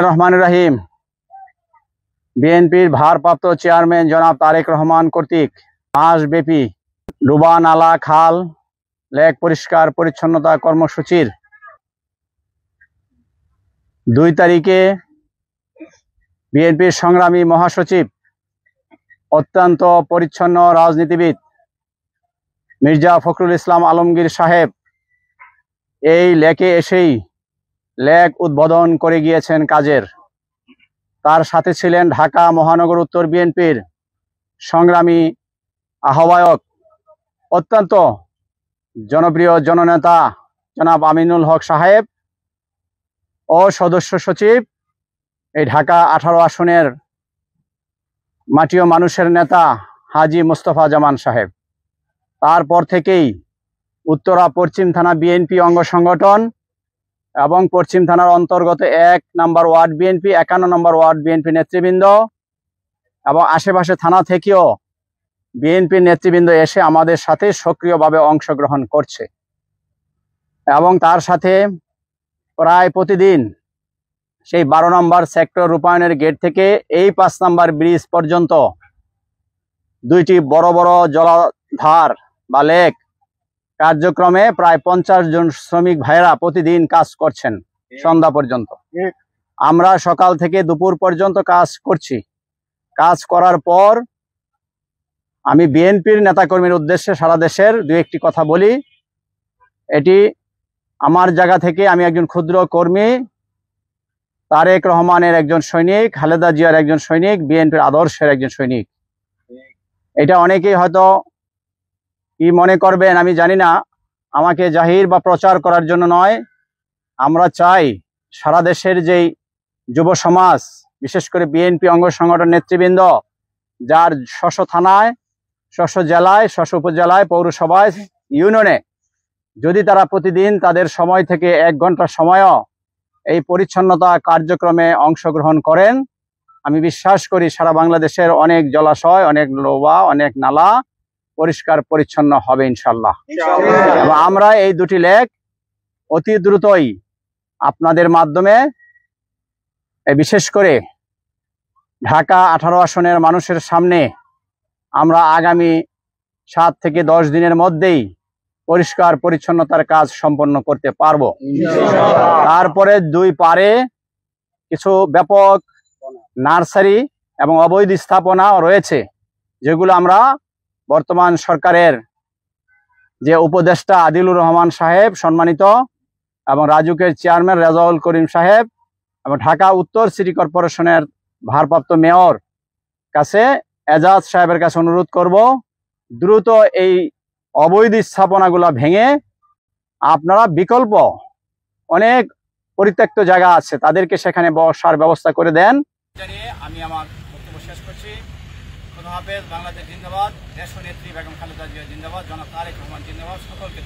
রহমান রাহিম। বিএনপির ভারপ্রাপ্ত চেয়ারম্যান জনাব তারেক রহমান কর্তৃক মাসব্যাপী ডোবা নালা খাল লেক পরিষ্কার পরিচ্ছন্নতা কর্মসূচির 2 তারিখে বিএনপির সংগ্রামী মহাসচিব অত্যন্ত পরিচ্ছন্ন রাজনীতিবিদ মির্জা ফখরুল ইসলাম আলমগীর সাহেব এই লেকে এসেই লেক উদ্বোধন করে গিয়েছেন কাজের। তার সাথে ছিলেন ঢাকা মহানগর উত্তর বিএনপির সংগ্রামী আহ্বায়ক অত্যন্ত জনপ্রিয় জননেতা জনাব আমিনুল হক সাহেব ও সদস্য সচিব এই ঢাকা 18 আসনের মাটি ও মানুষের নেতা হাজী মোস্তফা জামান সাহেব। তারপর থেকেই উত্তরা পশ্চিম থানা বিএনপি অঙ্গ সংগঠন এবং পশ্চিম থানার অন্তর্গত 1 নম্বর ওয়ার্ড বিএনপি 51 নম্বর ওয়ার্ড বিএনপি নেতৃবৃন্দ এবং আশেপাশে থানা থেকেও বিএনপি নেতৃবৃন্দ এসে আমাদের সাথে সক্রিয়ভাবে অংশগ্রহণ করছে এবং তার সাথে প্রায় প্রতিদিন সেই 12 নম্বর সেক্টর রূপায়ণের গেট থেকে এই 5 নম্বর ব্রিজ পর্যন্ত 2টি বড় বড় জলাধার বা লেক কার্যক্রমে প্রায় 50 জন শ্রমিক ভাইরা প্রতিদিন কাজ করছেন সন্ধ্যা পর্যন্ত। আমরা সকাল থেকে দুপুর পর্যন্ত কাজ করছি। কাজ করার পর আমি বিএনপির নেতাকর্মীর উদ্দেশ্যে সারা দেশের 2-1টি কথা বলি। এটি আমার জায়গা থেকে আমি একজন ক্ষুদ্র কর্মী, তারেক রহমানের একজন সৈনিক, খালেদা জিয়ার একজন সৈনিক, বিএনপির আদর্শের একজন সৈনিক। এটা অনেকেই হয়তো কি মনে করবেন আমি জানি না, আমাকে জাহির বা প্রচার করার জন্য নয়। আমরা চাই সারা দেশের যেই যুব সমাজ, বিশেষ করে বিএনপি অঙ্গ সংগঠন নেতৃবৃন্দ, যার স্ব থানায়, স্ব জেলায়, স্ব উপজেলায়, পৌরসভায়, ইউনিয়নে যদি তারা প্রতিদিন তাদের সময় থেকে 1 ঘন্টা সময়ও এই পরিচ্ছন্নতা কার্যক্রমে অংশগ্রহণ করেন, আমি বিশ্বাস করি সারা বাংলাদেশের অনেক জলাশয়, অনেক ডোবা, অনেক নালা পরিষ্কার পরিচ্ছন্ন হবে ইনশাল্লাহ। এবং আমরা এই 2টি লেক অতি দ্রুতই আপনাদের মাধ্যমে বিশেষ করে ঢাকা 18 আসনের মানুষের সামনে আমরা আগামী 7 থেকে 10 দিনের মধ্যেই পরিষ্কার পরিচ্ছন্নতার কাজ সম্পন্ন করতে পারবো। তারপরে 2 পারে কিছু ব্যাপক নার্সারি এবং অবৈধ স্থাপনা রয়েছে, যেগুলো আমরা বর্তমান সরকারের যে উপদেষ্টা আদিলুর রহমান সাহেব সম্মানিত এবং রাজুকের চেয়ারম্যান রেজাউল করিম সাহেব এবং ঢাকা উত্তর সিটি কর্পোরেশনের ভারপ্রাপ্ত মেয়র কাছে এজাজ সাহেবের কাছে অনুরোধ করব, দ্রুত এই অবৈধ স্থাপনাগুলো ভেঙে আপনারা বিকল্প অনেক পরিত্যক্ত জায়গা আছে, তাদেরকে সেখানে বসার ব্যবস্থা করে দেন। আমি আমার বক্তব্য শেষ করছি। খোদা হাফেজ। বাংলাদেশ জিন্দাবাদ। দেশনেত্রী বেগম খালেদা জিয়া জিন্দাবাদ। জনাব তারেক রহমান জিন্দাবাদ। সকলকে